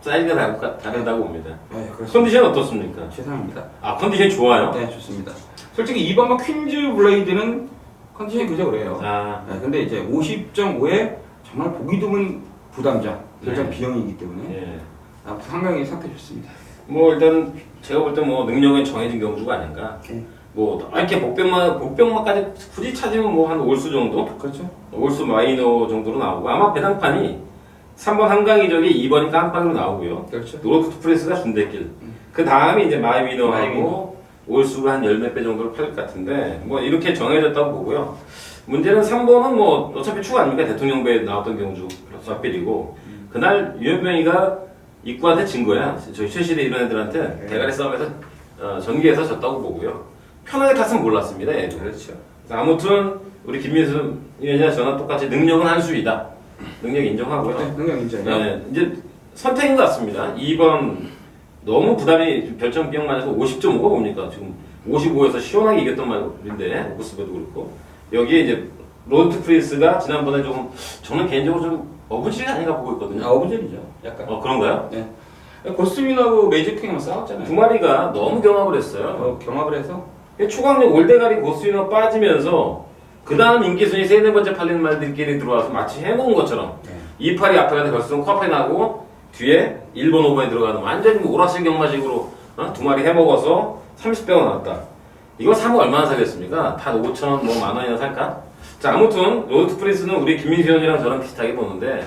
사이즈가 다르다고 봅니다. 네, 그렇습니다. 컨디션 어떻습니까? 최상입니다. 컨디션이 좋아요? 네, 좋습니다. 솔직히 2번 퀸즈 블레이드는 컨디션이 그저 그래요. 아, 근데 이제 50.5에 정말 보기 드문 부담장, 결정 네. 비용이기 때문에 예. 아무튼 한강이 상태 좋습니다. 뭐 일단 제가 볼 때 뭐 능력은 정해진 경주가 아닌가. 네. 뭐 이렇게 복병만까지 굳이 찾으면 뭐 한 올수 정도? 그렇죠. 올수 마이너 정도로 나오고 아마 배당판이 3번 한강이적이 2번이 깜빡이로 나오고요. 그렇죠. 노르트 프레스가 준대길. 그 다음에 이제 마이너하고 마이위너. 올수가 한 10몇 배 정도를 팔릴 것 같은데 뭐 이렇게 정해졌다고 보고요. 문제는 3번은 뭐 어차피 추가 아닙니까? 대통령배에 나왔던 경주 싹빌이고 그날 유현병이가 입구한테 진 거야. 저희 최실에 이런 애들한테 대가리 싸움에서 전기에서 졌다고 보고요. 편하게 탔으면 몰랐습니다. 얘도. 그렇죠. 아무튼 우리 김민수 의원이나 저나 똑같이 능력은 한 수이다. 능력 인정하고요. 네, 능력 인정이요. 네, 이제 선택인 것 같습니다. 2번 너무 부담이 결정 비용 맞아서 50.5가 뭡니까? 지금 55에서 시원하게 이겼던 말인데 오크스베도 그렇고 여기에 이제 로드 프리스가 지난번에 좀 저는 개인적으로 좀 어부질이 아닌가 보고 있거든요. 어부젤이죠. 약간. 그런가요? 네. 고스민하고 매직킹하고 싸웠잖아요. 두 마리가 너무 경합을 했어요. 경합을 해서 초강력 올대가리 고스위너 빠지면서 그 다음 인기순위 세네 번째 팔리는 말들끼리 들어와서 마치 해놓은 것처럼 네. 2팔이 앞에 가서 결승 컵에 나고 뒤에 1번, 5번에 들어가는 완전히 오라실 경마식으로 두 마리 해먹어서 30배가 나왔다. 이거 사면 얼마나 사겠습니까? 다 5,000원, 뭐 만원이나 살까? 자, 아무튼 로드 프리스는 우리 김민수 의원이랑 저랑 비슷하게 보는데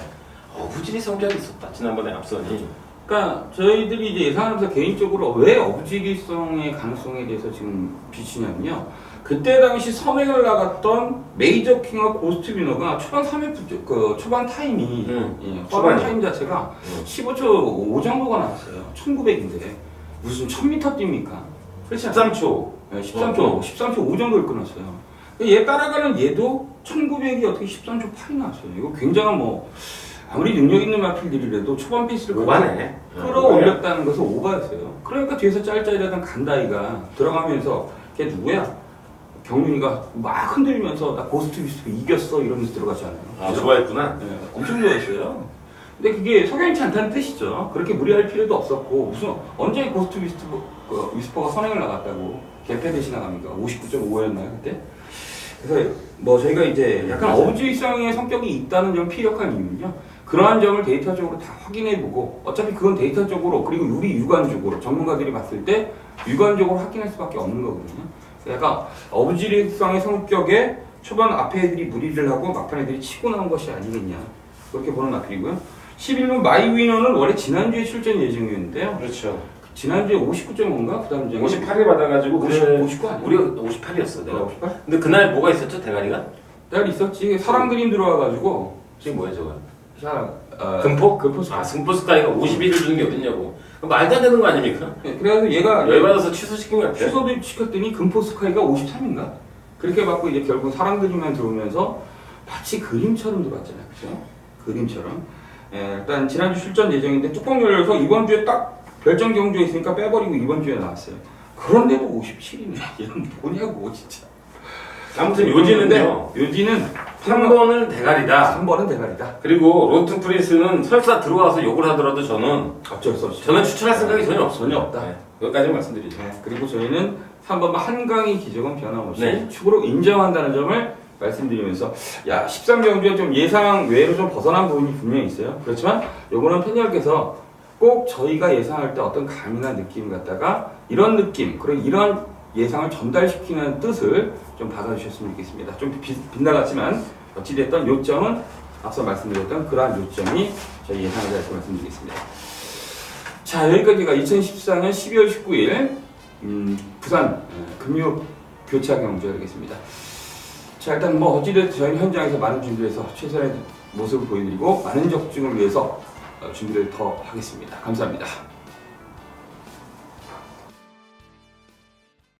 어부질이 성격이 있었다. 지난번에 앞선이. 그러니까 저희들이 이제 예상하면서 개인적으로 왜 어부지리성의 가능성에 대해서 지금 비치냐면요. 그때 당시 선행을 나갔던 메이저킹과 고스트비너가 초반 3회 그 초반 타임이 초반 타임 자체가 15초 5 정도가 나왔어요. 1900인데 무슨 1000m 뜁니까? 그렇지 않아요? 13초. 네, 13초 5 정도를 끊었어요. 얘 따라가는 얘도 1900이 어떻게 13초 8이 나왔어요. 이거 굉장한 뭐 아무리 능력 있는 마필들이라도 초반 페이스를 오바네. 끌어올렸다는 것은 오바였어요. 그러니까 뒤에서 짤짤이라던 간다이가 들어가면서 걔 누구야? 경윤이가 막 흔들면서 나 고스트 비스트 이겼어 이러면서 들어가잖아요. 좋아했구나. 네, 엄청 좋아했어요. 근데 그게 석연치 않다는 뜻이죠. 그렇게 무리할 필요도 없었고 무슨 언제 고스트 위스퍼가 선행을 나갔다고 개패 대신 나갑니까? 59.5였나요 그때? 그래서 뭐 저희가 이제 약간 어부지성의 성격이 있다는 점 피력한 이유는요. 그러한 점을 데이터적으로 다 확인해보고 어차피 그건 데이터적으로 그리고 우리 유관적으로 전문가들이 봤을 때 유관적으로 확인할 수밖에 없는 거거든요. 약간 어부지리성의 성격에 초반 앞에 애들이 무리를 하고 막판 애들이 치고 나온 것이 아니겠냐 그렇게 보는 마필이고요. 11번 마이위너는 원래 지난주에 출전 예정이었는데요. 그렇죠. 지난주에 59.5인가? 그 다음 주에 58을 받아가지고 59 아니야? 우리가 58이었어 내가. 58? 근데 그날 뭐가 있었죠 대가리가? 내가 있었지. 사람 그림 들어와가지고 지금 뭐야 저거? 금포? 금포스카이가 51을 주는 게 어딨냐고. 말도 안 되는 거 아닙니까? 네, 그래서 얘가 열받아서 취소시킨 것 같아. 취소도 시켰더니 금포 스카이가 53인가? 그렇게 받고 이제 결국 사람 그림만 들어오면서 마치 그림처럼 들어왔잖아요. 그죠? 그림처럼. 일단 지난주 출전 예정인데 뚜껑 열려서 이번 주에 딱 결정 경주에 있으니까 빼버리고 이번 주에 나왔어요. 그런데도 57이네. 얘는 뭐냐고 진짜. 아무튼 요지는요. 요지는 3번은 대가리다. 3번은 대가리다. 그리고 로튼 프린스는 설사 들어와서 욕을 하더라도 저는 어쩔 수 없죠. 저는 추천할 생각이 전혀 없습니다. 전혀 없다. 네, 여기까지 말씀드리죠. 그리고 저희는 3번 한강의 기적은 변함없이 네. 축으로 인정한다는 점을 말씀드리면서 13경주에 좀 예상 외로 좀 벗어난 부분이 분명히 있어요. 그렇지만 요거는 팬여러분께서 꼭 저희가 예상할 때 어떤 감이나 느낌 갖다가 이런 느낌 그리고 이런 예상을 전달시키는 뜻을 좀 받아주셨으면 좋겠습니다. 좀 빗나갔지만 어찌됐든 요점은 앞서 말씀드렸던 그러한 요점이 저희 예상에 대해서 말씀드리겠습니다. 자, 여기까지가 2014년 12월 19일 부산 금융교차 경주가 되겠습니다. 자, 일단 뭐 어찌됐든 저희 현장에서 많은 준비해서 최선의 모습을 보여드리고 많은 적중을 위해서 준비를 더 하겠습니다. 감사합니다.